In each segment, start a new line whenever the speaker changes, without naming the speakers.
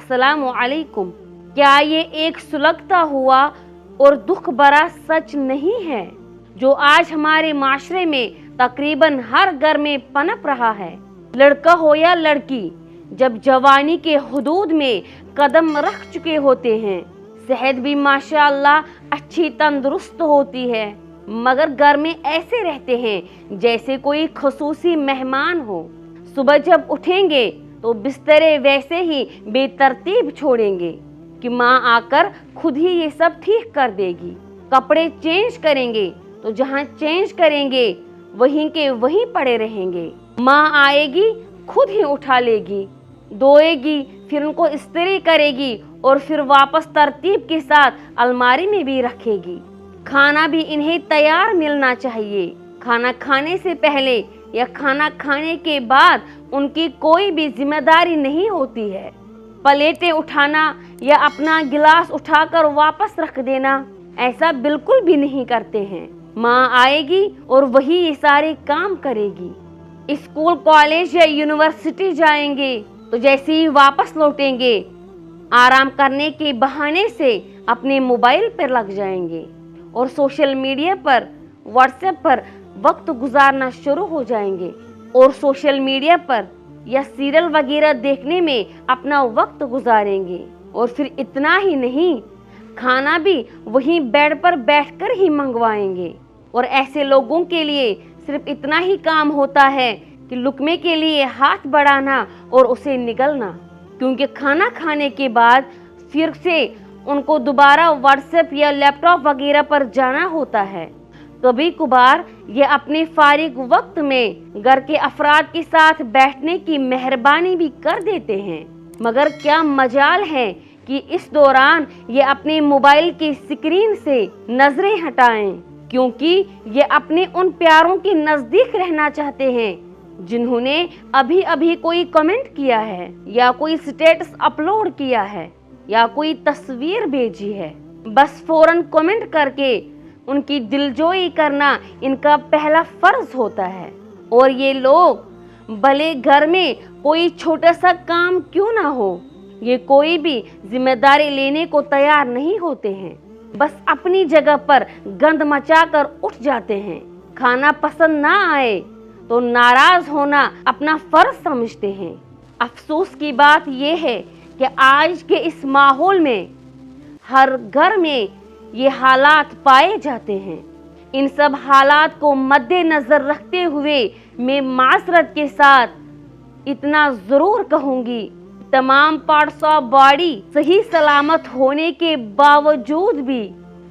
अस्सलामु अलैकुम। क्या ये एक सुलगता हुआ और दुख भरा सच नहीं है जो आज हमारे माशरे में तकरीबन हर घर में पनप रहा है? लड़का हो या लड़की, जब जवानी के हुदूद में कदम रख चुके होते हैं, सेहत भी माशाअल्लाह अच्छी तंदुरुस्त होती है, मगर घर में ऐसे रहते हैं जैसे कोई खसूसी मेहमान हो। सुबह जब उठेंगे तो बिस्तरे वैसे ही बेतरतीब छोड़ेंगे कि माँ आकर खुद ही ये सब ठीक कर देगी। कपड़े चेंज करेंगे तो जहाँ चेंज करेंगे वहीं के वहीं पड़े रहेंगे। माँ आएगी खुद ही उठा लेगी, धोएगी, फिर उनको इस्त्री करेगी और फिर वापस तरतीब के साथ अलमारी में भी रखेगी। खाना भी इन्हें तैयार मिलना चाहिए। खाना खाने से पहले या खाना खाने के बाद उनकी कोई भी जिम्मेदारी नहीं होती है। प्लेटें उठाना या अपना गिलास उठाकर वापस रख देना, ऐसा बिल्कुल भी नहीं करते हैं। माँ आएगी और वही ये सारे काम करेगी। स्कूल, कॉलेज या यूनिवर्सिटी जाएंगे तो जैसे ही वापस लौटेंगे आराम करने के बहाने से अपने मोबाइल पर लग जाएंगे और सोशल मीडिया पर, व्हाट्सएप पर वक्त गुजारना शुरू हो जाएंगे और सोशल मीडिया पर या सीरियल वगैरह देखने में अपना वक्त गुजारेंगे। और फिर इतना ही नहीं, खाना भी वहीं बेड पर बैठकर ही मंगवाएंगे। और ऐसे लोगों के लिए सिर्फ इतना ही काम होता है कि लुकमे के लिए हाथ बढ़ाना और उसे निगलना, क्योंकि खाना खाने के बाद फिर से उनको दोबारा व्हाट्सएप या लैपटॉप वगैरह पर जाना होता है। कभी कभार ये अपने फारिग वक्त में घर के अफराद के साथ बैठने की मेहरबानी भी कर देते हैं, मगर क्या मजाल है कि इस दौरान ये अपने मोबाइल की स्क्रीन से नजरें हटाएं, क्योंकि ये अपने उन प्यारों के नजदीक रहना चाहते हैं जिन्होंने अभी अभी कोई कमेंट किया है या कोई स्टेटस अपलोड किया है या कोई तस्वीर भेजी है। बस फौरन कमेंट करके उनकी दिलजोई करना इनका पहला फर्ज होता है। और ये लोग भले घर में कोई छोटा सा काम क्यों ना हो, ये कोई भी जिम्मेदारी लेने को तैयार नहीं होते हैं। बस अपनी जगह पर गंद मचाकर उठ जाते हैं। खाना पसंद ना आए तो नाराज होना अपना फर्ज समझते हैं। अफसोस की बात यह है कि आज के इस माहौल में हर घर में ये हालात पाए जाते हैं। इन सब हालात को मद्देनजर रखते हुए मैं माजरत के साथ इतना जरूर कहूँगी, तमाम पार्ट्स ऑफ बॉडी सही सलामत होने के बावजूद भी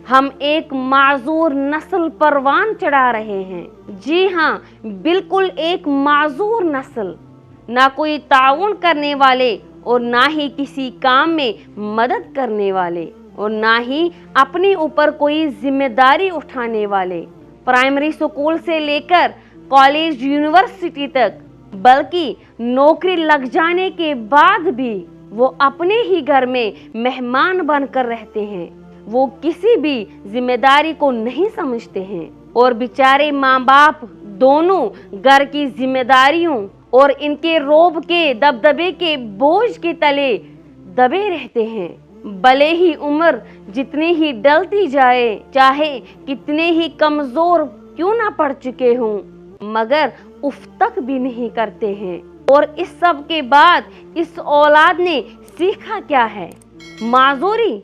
हम एक माजूर नस्ल परवान चढ़ा रहे हैं। जी हाँ, बिल्कुल एक माजूर नस्ल, ना कोई ताउन करने वाले और ना ही किसी काम में मदद करने वाले और ना ही अपने ऊपर कोई जिम्मेदारी उठाने वाले। प्राइमरी स्कूल से लेकर कॉलेज, यूनिवर्सिटी तक, बल्कि नौकरी लग जाने के बाद भी वो अपने ही घर में मेहमान बनकर रहते हैं। वो किसी भी जिम्मेदारी को नहीं समझते हैं और बेचारे माँ बाप दोनों घर की जिम्मेदारियों और इनके रोब के दबदबे के बोझ के तले दबे रहते हैं। भले ही उम्र जितनी ही डलती जाए, चाहे कितने ही कमजोर क्यों ना पड़ चुके हों, मगर उफ तक भी नहीं करते हैं। और इस सब के बाद इस औलाद ने सीखा क्या है? माजूरी,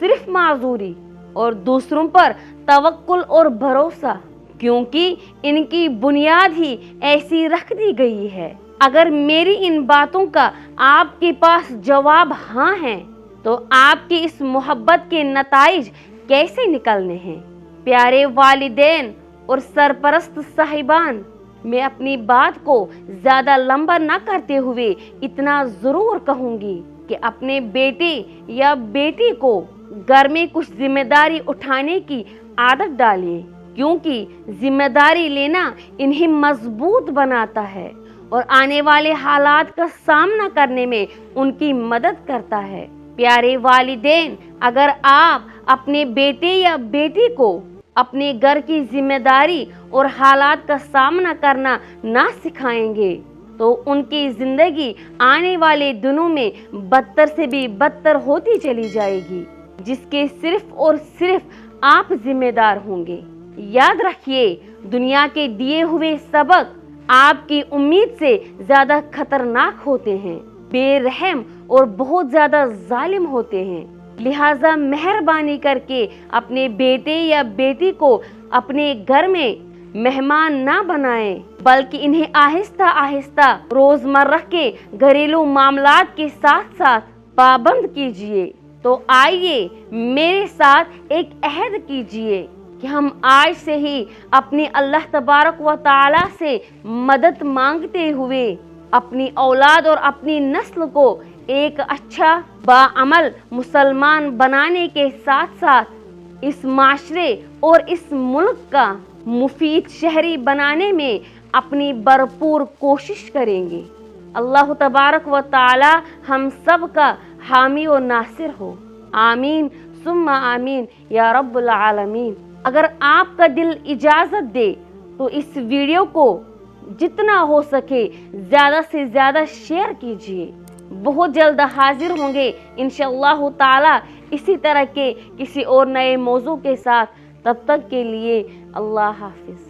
सिर्फ माजूरी और दूसरों पर तवक्कुल और भरोसा, क्योंकि इनकी बुनियाद ही ऐसी रख दी गई है। अगर मेरी इन बातों का आपके पास जवाब हाँ है तो आपकी इस मोहब्बत के नताइज कैसे निकलने हैं? प्यारे वालिदैन और सरपरस्त साहिबान, मैं अपनी बात को ज्यादा लंबा न करते हुए इतना जरूर कहूंगी कि अपने बेटे या बेटी को घर में कुछ जिम्मेदारी उठाने की आदत डालिए, क्योंकि जिम्मेदारी लेना इन्हें मजबूत बनाता है और आने वाले हालात का सामना करने में उनकी मदद करता है। प्यारे वालिदैन, अगर आप अपने बेटे या बेटी को अपने घर की जिम्मेदारी और हालात का सामना करना ना सिखाएंगे تو ان کی زندگی آنے والے دنوں میں بدتر سے بھی بدتر ہوتی چلی جائے گی، جس کے صرف اور صرف آپ ذمہ دار ہوں گے۔ یاد رکھیے، دنیا کے دیے ہوئے سبق آپ کی امید سے زیادہ خطرناک ہوتے ہیں، بے رحم اور بہت زیادہ ظالم ہوتے ہیں۔ لہٰذا مہربانی کر کے اپنے بیٹے یا بیٹی کو اپنے گھر میں مہمان نہ بنائیں، بلکہ انہیں آہستہ آہستہ روزمرہ کے گھریلو معاملات کے ساتھ ساتھ پابند کیجیے۔ تو آئیے میرے ساتھ ایک عہد کیجیے کہ ہم آج سے ہی اپنی اللہ تبارک و تعالی سے مدد مانگتے ہوئے اپنی اولاد اور اپنی نسل کو ایک اچھا باعمل مسلمان بنانے کے ساتھ ساتھ اس معاشرے اور اس ملک کا مفید شہری بنانے میں اپنی بھرپور کوشش کریں گے۔ اللہ تبارک و تعالی ہم سب کا حامی و ناصر ہو، آمین ثم آمین یا رب العالمین۔ اگر آپ کا دل اجازت دے تو اس ویڈیو کو جتنا ہو سکے زیادہ سے زیادہ شیئر کیجیے۔ بہت جلد حاضر ہوں گے انشاءاللہ تعالی اسی طرح کے کسی اور نئے موضوع کے ساتھ۔ تب تک کے لیے اللہ حافظ۔